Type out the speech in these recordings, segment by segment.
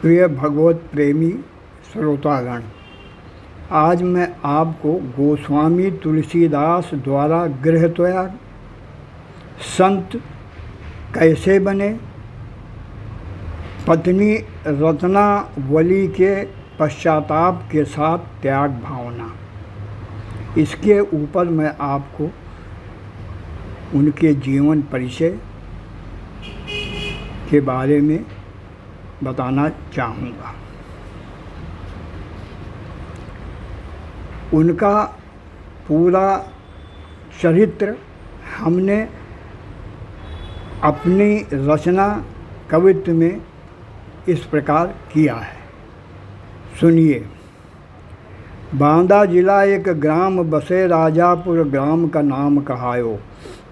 प्रिय भगवत प्रेमी श्रोतागण, आज मैं आपको गोस्वामी तुलसीदास द्वारा गृहत्याग, संत कैसे बने, पत्नी रत्नावली के पश्चाताप के साथ त्याग भावना, इसके ऊपर मैं आपको उनके जीवन परिचय के बारे में बताना चाहूँगा। उनका पूरा चरित्र हमने अपनी रचना कवित्व में इस प्रकार किया है, सुनिए। बांदा जिला एक ग्राम बसे, राजापुर ग्राम का नाम कहायो।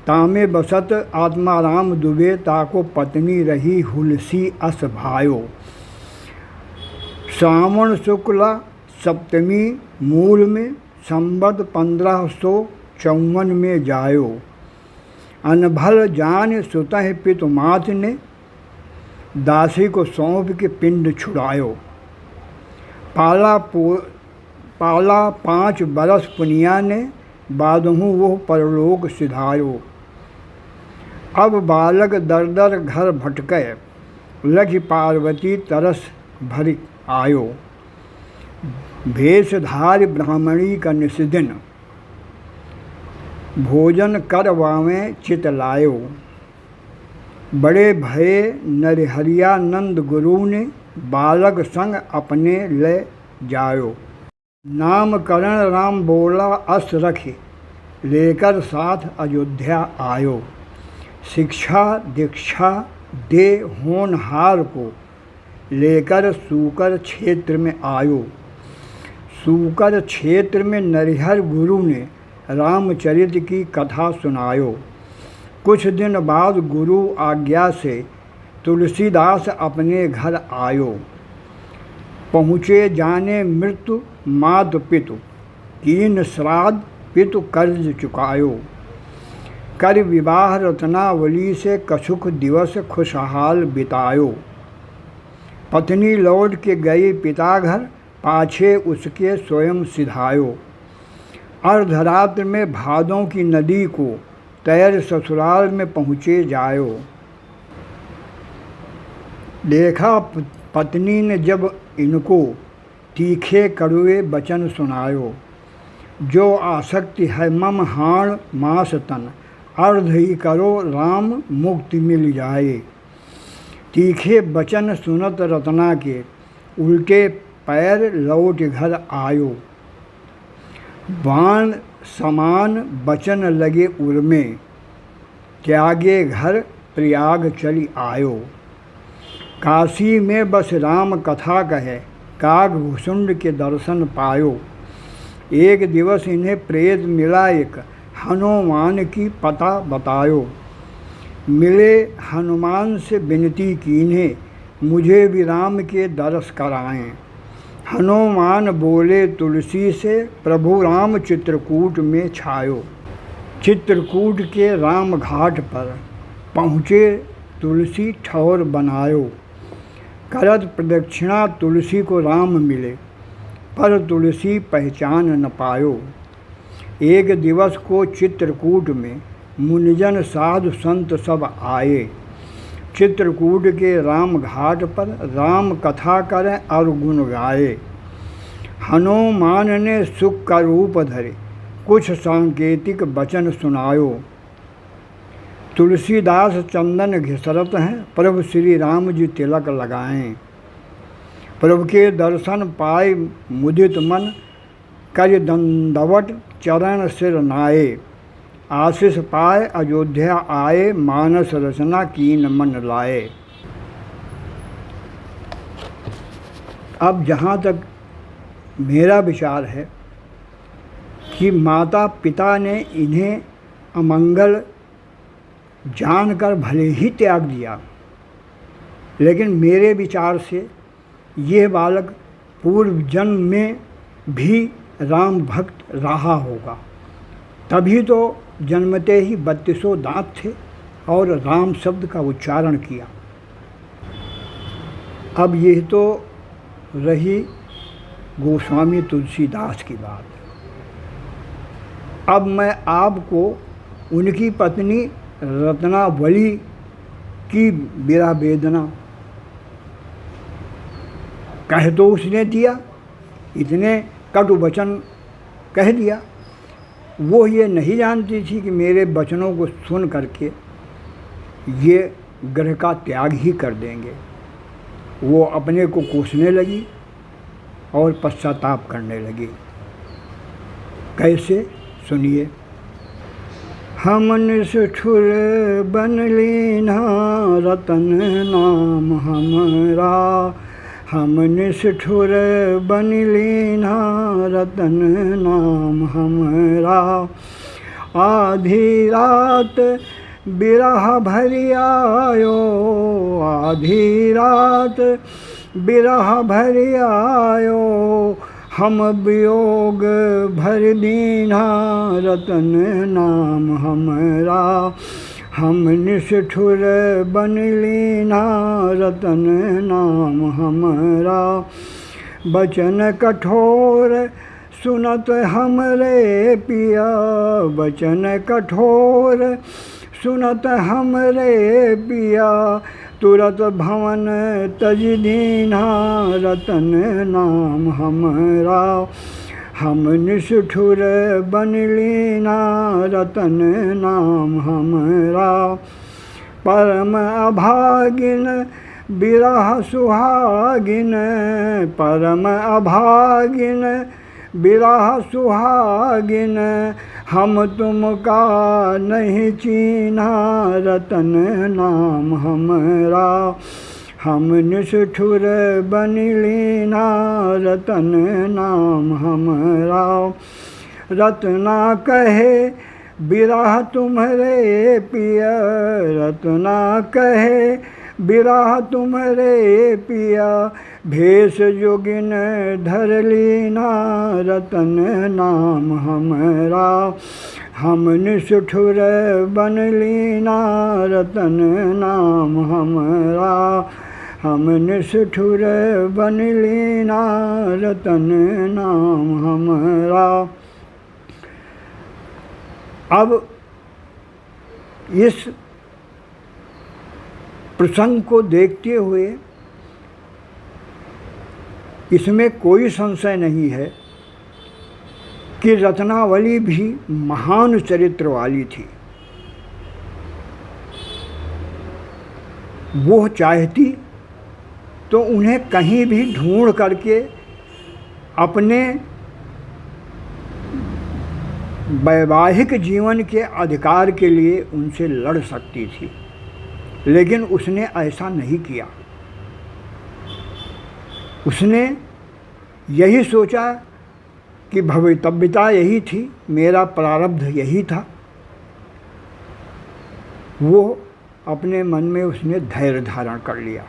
तामे बसत आत्माराम दुबे, ताको पत्नी रही हुलसी अस भायो। श्रावण शुक्ल सप्तमी मूल में, संवत 1554 में जायो। अनभल जान सुतह पितु मात ने, दासी को सौंप के पिंड छुड़ायो। पाला 5 बरस पुनिया ने, बादहूँ वो परलोक सिधायो। अब बालक दर दर घर भटके, लखि पार्वती तरस भरि आयो। भेषधारी ब्राह्मणी का निस्दिन, भोजन करवावें चित लायो। बड़े भये नरहरियानंद गुरु ने, बालक संग अपने ले जायो। नामकरण राम बोला अस रखी, लेकर साथ अयोध्या आयो। शिक्षा दीक्षा दे होनहार को, लेकर सूकर क्षेत्र में आयो। सूकर क्षेत्र में नरिहर गुरु ने, रामचरित की कथा सुनायो। कुछ दिन बाद गुरु आज्ञा से, तुलसीदास अपने घर आयो। पहुँचे जाने मृत्यु मात पितु, कीन श्राद्ध पितु कर्ज चुकायो। कर विवाह रत्नावली से, कछुक दिवस खुशहाल बितायो। पत्नी लौट के गई पिता घर, पाछे उसके स्वयं सिधायो। अर्धरात्र में भादों की नदी को, तैर ससुराल में पहुँचे जायो। देखा पत्नी ने जब इनको, तीखे कड़वे वचन सुनायो। जो आसक्ति है मम हाण मास तन, अर्ध ही करो राम मुक्ति मिल जाए। तीखे वचन सुनत रत्ना के, उल्टे पैर लौट घर आयो। बाण समान वचन लगे उर्मे, त्यागे घर प्रयाग चली आयो। काशी में बस राम कथा कहे, काग भुसुंड के दर्शन पायो। एक दिवस इन्हें प्रेत मिला एक, हनुमान की पता बतायो। मिले हनुमान से विनती कीन्हे, मुझे भी राम के दर्श कराएं। हनुमान बोले तुलसी से, प्रभु राम चित्रकूट में छायो। चित्रकूट के राम घाट पर पहुँचे, तुलसी ठौर बनायो। करत प्रदक्षिणा तुलसी को राम मिले, पर तुलसी पहचान न पायो। एक दिवस को चित्रकूट में, मुनिजन साधु संत सब आए। चित्रकूट के राम घाट पर, राम कथा करें और गुण गाए। हनुमान ने सुख का रूप धरे, कुछ सांकेतिक वचन सुनायो। तुलसीदास चंदन घिसरत हैं, प्रभु श्री राम जी तिलक लगाएं। प्रभु के दर्शन पाए मुदित मन, कर दंडवट चरण सिर नाये। आशीष पाए अयोध्या आए, मानस रचना कीन मन लाए। अब जहाँ तक मेरा विचार है कि माता पिता ने इन्हें अमंगल जानकर भले ही त्याग दिया, लेकिन मेरे विचार से यह बालक पूर्व जन्म में भी राम भक्त रहा होगा, तभी तो जन्मते ही 32 दांत थे और राम शब्द का उच्चारण किया। अब यह तो रही गोस्वामी तुलसीदास की बात। अब मैं आपको उनकी पत्नी रत्नावली की विरह वेदना कह तो उसने दिया, इतने कटु वचन कह दिया। वो ये नहीं जानती थी कि मेरे वचनों को सुन करके ये ग्रह का त्याग ही कर देंगे। वो अपने को कोसने लगी और पश्चाताप करने लगी। कैसे, सुनिए। हम निष्ठुर बन लीना रतन नाम हमारा, हम निष्ठुर बन लीना रतन नाम हमारा। आधी रात बिरह भरी आयो, आधी रात बिरह भरी आयो, हम वियोग भर दीना रतन नाम हमारा। हम निष्ठुर बन लीना रतन नाम हमारा। बचन कठोर सुनत हमरे पिया, बचन कठोर सुनत हमरे पिया, तुरत भवन तज दीना रतन नाम हमारा। हम निष्ठुर बन लीना रतन नाम हमारा। परम अभागिन बिरह सुहागिन, परम अभागिन बिरह सुहागिन, हम तुमका नहीं चीन्हा रतन नाम हमारा। हम निष्ठुर बन लीना रतन नाम हमारा। रत्ना कहे बिरह तुम्हारे पिया, रत्ना कहे बिरह तुम्हारे पिया, भेष जोगिन धर लीना रतन नाम हमारा। हम निष्ठुर बन लीना रतन नाम हमारा। हम निष्ठुर बन लीना रतन नाम हमारा। अब इस प्रसंग को देखते हुए इसमें कोई संशय नहीं है कि रत्नावली भी महान चरित्र वाली थी। वो चाहती तो उन्हें कहीं भी ढूंढ करके अपने वैवाहिक जीवन के अधिकार के लिए उनसे लड़ सकती थी, लेकिन उसने ऐसा नहीं किया। उसने यही सोचा कि भवितव्यता यही थी, मेरा प्रारब्ध यही था। वो अपने मन में उसने धैर्य धारण कर लिया।